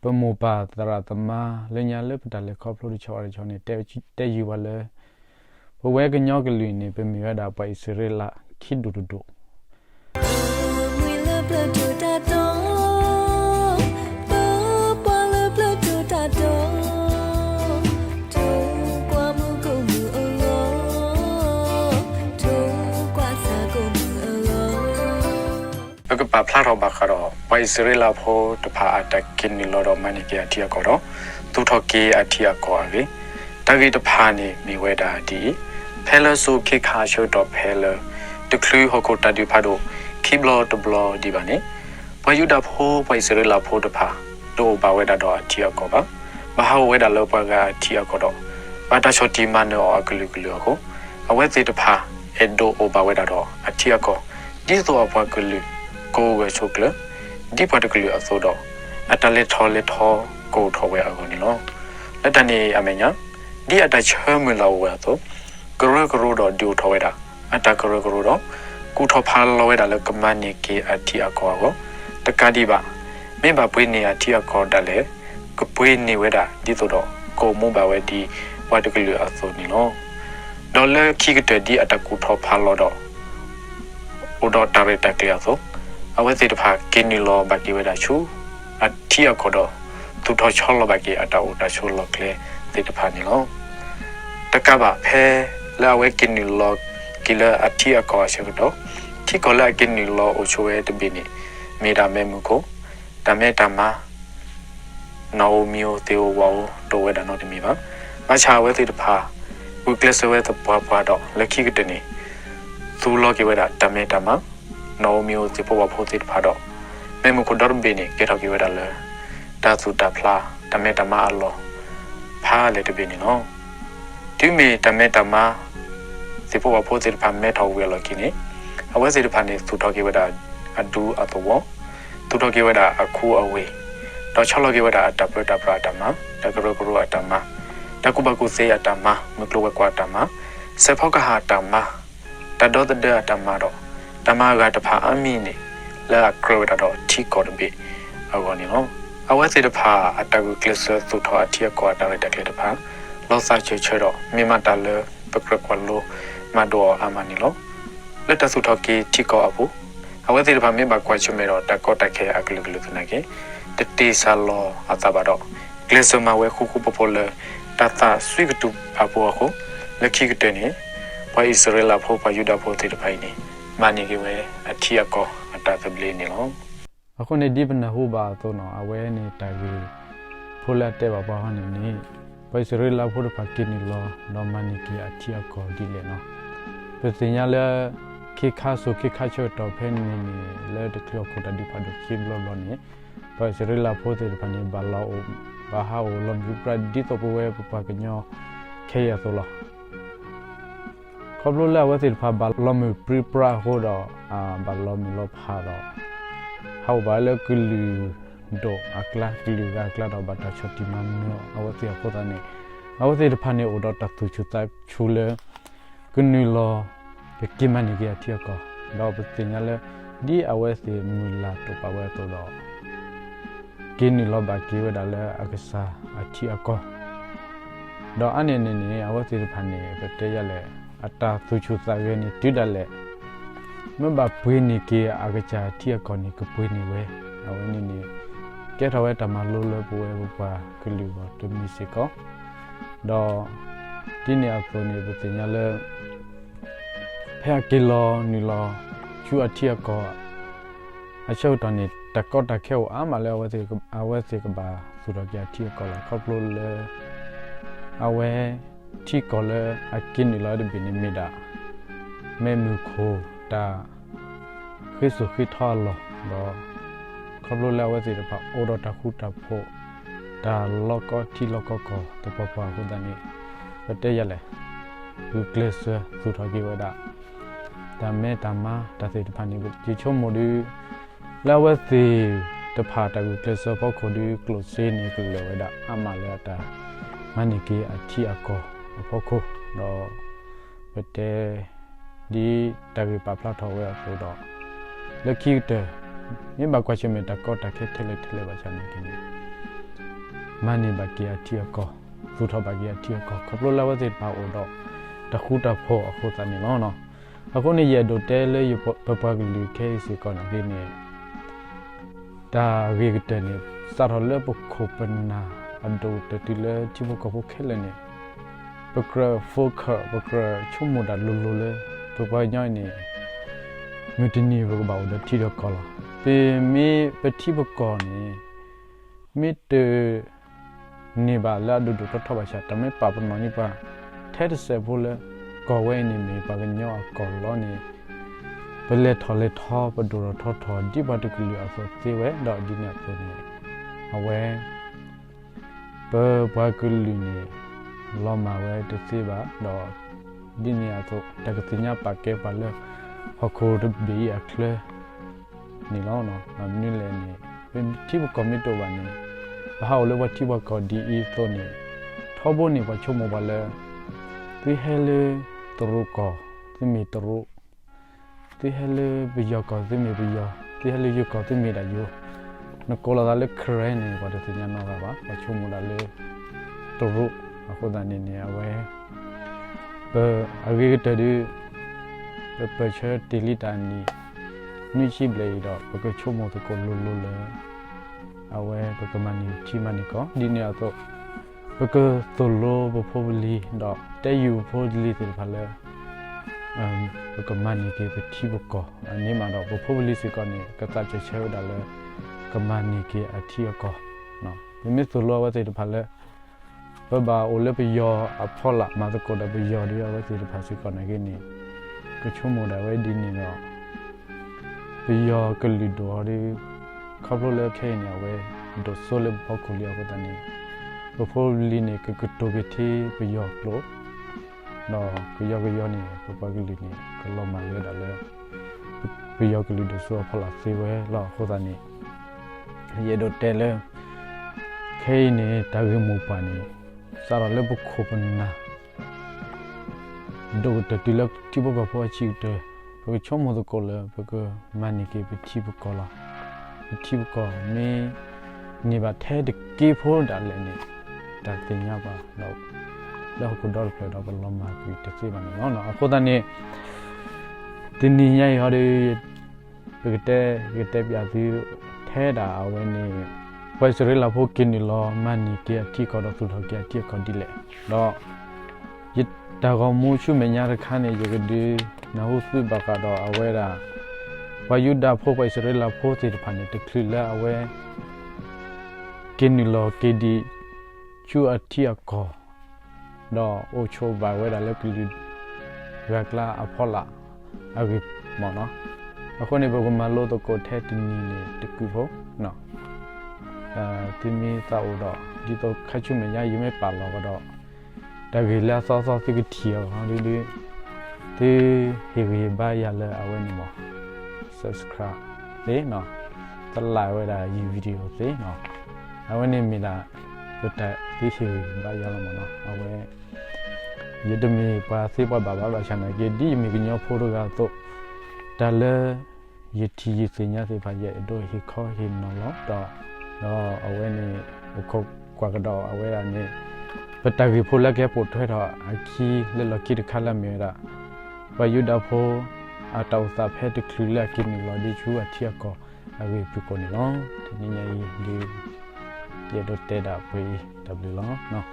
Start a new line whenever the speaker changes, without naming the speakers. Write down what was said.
ปโมปาตราตมาเลญาเลปตาเลครอบครัวชาวอะไรชาวนี่แต่อยู่ว่าเลยพอเวกันยอกกันลุยนี่เป็นมีว่าดาไปอิสราเอลคิดดูแล้วก็ปาพลาดเราบักรอไปอิสราเอลพอตพาอัตกินนิลอดมันนี่กี่อาทิตย์ก่อนตุทอกีอาทิตย์ก่อนเลยตะกี้ตพานี่มีเวดาดีเพลสูคิขาชดเพลตะคลือหกตาดิพาโดคิบลอตบลอดีบานี่พอยุดาพอไปอิสราเอลพอตพาโดบาเวดาดออาทิตย์ก่อนบ้าบ้าเวดาเลปกาอาทิตย์ก่อนบ้าตาชดที่มันเอากลือกลือเขาเอาไว้ติดพาเอ็ดโดโอบาเวดาดออาทิตย์ก่อนดิตัวพากลือကိုဝဲချုပ်ကလဒီပတ်ကလေးအစိုးတော့အတလက်ထောလက်ထောကိုထောဝဲအခုနီလောလက်တနေအမေညာဒီအတချဲမလောဝဲတော့ကရကရတော့ဒူထောဝဲတာအတကရကရတော့ကိုထောဖာလောဝဲတာလကမနီကေအတီအကောကိုတကတိပါမင်းပါပွေးနေအတီအကောတက်လေကပွေးနေဝဲတာဒီဆိုတော့ကိုမုံပါဝဲဒီဝတ်တကလေးအစိုးနီလောဒေါ်လာခိကတဲ့ဒီအတကိုထောဖာလောတော့ဥတော်တာရတက်ကြရဆိုအဝဲစီတဖာကင်းနီလောဘကီဝဲတာချူအတီအခေါ်တော့သူတော်ချောလောဘကီအတောတာချိုလောကလေစီတဖာနီလောတကဘာဖဲလာဝဲကင်းနီလောကီလာအတီအခေါ်ရှိတော့တီကောလာကင်းနီလောအချိုဝဲတပိနီမေဒါမဲမှုကိုတမဲတမနောမီယိုတေဝါတိုဝဲတာနော်တမီပါမချာဝဲစီတဖာဝကလစဝဲတပွားပွားတော့လက်ခိကတနေသူလောကီဝဲတာတမဲတမနောမီယိုစီပေါ်ဝဖို့စစ်ဖာတော့မဲမကိုဒရမ်ဘီနီကေထောက်ကြဝဲတာလဲတာစုတာဖလာတမဲတမအလောဖာလေတဘီနီနော်ဒီမီတမဲတမစီပေါ်ဝဖို့စစ်ဖာမဲထောက်ဝဲလောကီနီအဝဲစစ်ဖာနေသူထောက်ကြဝဲတာအဒူအတော့သူထောက်ကြဝဲတာအခုအဝေးတော့ချောလောကဝဲတာတပရတပရတမတကရကရအတမတကုဘကုစေအတမမကလဝဲကွာတမစေဖောက်ကဟာတမတတော်တဲ့တမတော့တမကတဖာအမီနေလာကရတာတော့တီကောတပိအကောနီနော်အဝဲစီတဖာအတကူကလစ်သုထောအတီကောတာရတဲ့ကလေးတဖာလောစာချေချေတော့မိမတလပကရကွာလိုမတော်အမနီလောလက်တသုထောကီတီကောအဘူးအဝဲစီတဖာမိဘကွာချမေတော့တကောတခဲအကလူကလူသနာကေတတေဆာလောအတဘာတော့ကလစ်မဝဲခုခုပပလတတာဆွိကတူအဘောကိုလက်ခိကတဲ့နေဘာဣစရေလဖို့ဘာယူဒဖို့တေတဖိုင်နေမာနီကေဝဲအထီအကောအတာတပလီနေလောအခုနေဒီပနဟူဘာတော့နော်အဝဲနေတာကြီးဖိုလာတဲ့ဘာဘာဟန်နေပိုင်စရလာဖို့ဖာကင်းနီလောနော်မာနီကေအထီအကောဒီလေနော်ပစညာလေခေခါဆိုခေခါချောတော့ဖဲနေနေလေတကလောကိုတဒီဖာဒခိဘလောလောနေပိုင်စရလာဖို့တဲ့ဖာနေဘာလောဘာဟာအိုလောဘပရဒီတော့ဘဝဲပပကညောခေရဆိုလောခဘလလာဝတိဖာဘလမပရိပရာဟောတော့ဘလမလောဖာတော့ဟောဘာလကလူဒိုအကလာကလူကလာတော့ဘတာချတိမမောအဝတိခေါ်တဲ့အဝတိဖာနေအိုတော့တသူချူတိုင်ချူလေကနူလောကိမနီကတိကောတော့ပတင်ရလေဒီအဝတိမူလာတော့ပဝဲတော့ကိနီလောဘကီဝဒါလေအကစားအတိအကောတော့အနေနဲ့အဝတိဖာနေပတေရလေအတာသူချူစာရဲနေတိတယ်လေမဘပွေးနေကေအကချာတီအကောနီကပွေးနေဝဲအဝနေနေကဲတော်ဝဲတမလိုလပွေးဘပါကလူဘတမီစကောတော့ဒီနေအပနေပတင်ရလေဖဲကီလောနီလောချူအတီအကောအချုပ်တော်နေတကောတခဲဝအာမလဲဝဲစီအဝဲစီကဘာသူတော်ကြတီအကောလာခေါပလိုလေအဝဲတီကောလေအကင်းနီလာဒဘင်းမီဒါမဲမူခိုတာခိစုခိထော်လောတော့ခဘလလာဝစီတဖာအော်ဒတာခုတာဖို့ဒါလောကတီလောကကောတပပခုဒနီပတေရလေဘူကလစ်သူထော်ကြီးဝဒါဒါမဲတမတသိတဖာနေဒီချုံမိုဒီလာဝစီတဖာတကူကလစ်ဖို့ခိုဒီကလိုစေနေကလောဝဒါအမလာတာမနိကေအတီအကောဖို့ခိုတော့ပတေဒီတရီပပလာထောဝဲဆိုတော့လက်ခိတဲ့မြမကွာချင်မတကောတခဲထဲလေထဲလေပါချနေကင်း มันนี่บักเกียเทียก็สุดท้ายบักเกียเทียก็ขับรถแล้วว่าจะพาโอดตะคูตะโพโคตานี่เนาะအခုနေရတော့တဲလေရပပကလူခဲစီကောနာကိနေဒါဝေကတနေစာရလပခုပနာအဒိုတတိလေချိဘကဖခဲလနေပကရဖိုခပကရချုံမဒလူလူလေတော့ဘာညိုင်းနေမြတနီဘကဘောဒတိရကောလာပေမေပတိဘကောနေမေတနေပါလာဒုဒထထဘာချတမေပပနောနိပါထဲတဆေဘူးလေก่อไว้นี่มีปากย่อก่อล้อนี่เปเลทอเลทอปดูรทอทอดิบัตกลีอสเซเวดอดิเนโซนี่เอาไว้เปปากลีนี่ล้อมาไว้ตะเซบาดอดิเนอโซตะกสิญญาปากเกปาเลฮอโคดบีอะเคลนี่ล้อเนาะนี่แลนี่เป็นที่บกอมิโตบานี่บ่ฮาเลยว่าที่บกอดีอีโซนี่ทอบ่นี่ว่าชมบ่เลวิเฮเลตรุกอที่มีตรุที่เฮเลบิยอกอที่มีบิยอที่เฮเลยุกอที่มีดายุนโกลาดาเลเครนี่ว่าจะญาณว่าว่าชุมุดาเลตรุအခုတန်နေနေဝဲအဝေးတည်းပချာတီလီတန်နီနိရှိပလေတော့ဘကချုံမတကိုလူလူလေအဝဲဘကမနီချီမနီကောဒီနေတော့ဘကသိုလိုဘဖိုလီတော့တဲယူဖိုလီတေဖာလေဘကမနီကေပတိဘကောအနေမှာတော့ဘဖိုလီစကောနေကတချေချဲဒါလေကမနီကေအထီကောနော်မိမသိုလိုဝတ်တေဖာလေဘာအိုလပယောအဖောလာမတကိုဒပယောဒီဝတ်တေဖာစကောနေကေနေကချုံမဒါဝဲဒီနေတော့ပယောကလီဒိုရီခပ်လို့လေခဲနေဝဲဒိုဆိုလေဘောကူလီအကတနေဘဖိုလီနေကကတိုကတိပယောကလို့နော်ကယောနေပပကလီနေကလောမရဲဒါလေပယောကလီဒိုဆိုဖလာစေဝဲလောခိုတနေရေဒိုတဲလေခဲနေတာဂမူပါနေစာရလေဘခုပနာဒိုတတိလတိဘကဖောချီတဲဘကချုံမဒကိုလေဘကမနီကေပတိဘကောလာပတိဘကောမေနေပါထဲတကေဖိုးဒါလည်းနေတာတင်ရပါတော့ကိုဒေါ်ဖရတော့ဘလမာကွီတစီပါနော်အခုတနေ့တင်းနေရရတဲ့ဘကတဲပြစီထဲတာအဝဲနေဝိုင်စရလာဖို့กินလောမနီကေအတိကတော့သူတော့ကေအတိကောဒီလေတော့ယစ်တာကမူရှုမညာရခါနေရကဒီနာဟုစုဘကတော့အဝဲတာဝါယုဒဖို့ဝိုင်စရလာဖို့စီတဖာနေတခလလာအဝဲกินလောကေဒီချူအတိကောတော့အိုချိုဘာဝဲတာလက်ကလူရကလာအဖောလာအဝိမော်နော်အခုနေဘကမလို့တော့ကိုထဲတင်နေတကူဖို့နော်တင်မီသာဦးတော့ဒီတော့ခချုမညာရမဲပါလောတော့တကယ်လားစောစောစိကတီရောဟာဒီဒီဟေဘာရလဲအဝဲနေမော subscribe လေနော်တလိုက်ဝဲတာဒီဗီဒီယိုလေနော်အဝဲနေမိလားတက်ဒီဟေဘာရလဲမောနော်အဝဲယဒမီပါစေပါဘာဘာချန်နယ်ဒီမီကညောဖိုတိုကတော့ဒါလဲယတီယစညာစေဖာရဲ့တော့ဟေခေါ်ဟေနော်တော့အဝဲနေခုတ်ကွာကတော့အဝဲရနေပတကီဖိုလက်ကပို့ထွဲတော့အခီလက်လကီတခါလာမြေတာဝယုဒဖိုအတောက်စာဖဲတခလူလက်ကင်းလော်ဒီချူအထီကောအဝေပြကိုနေလောဒီညညဒီရတော့တဲတာပွေး W လောနော်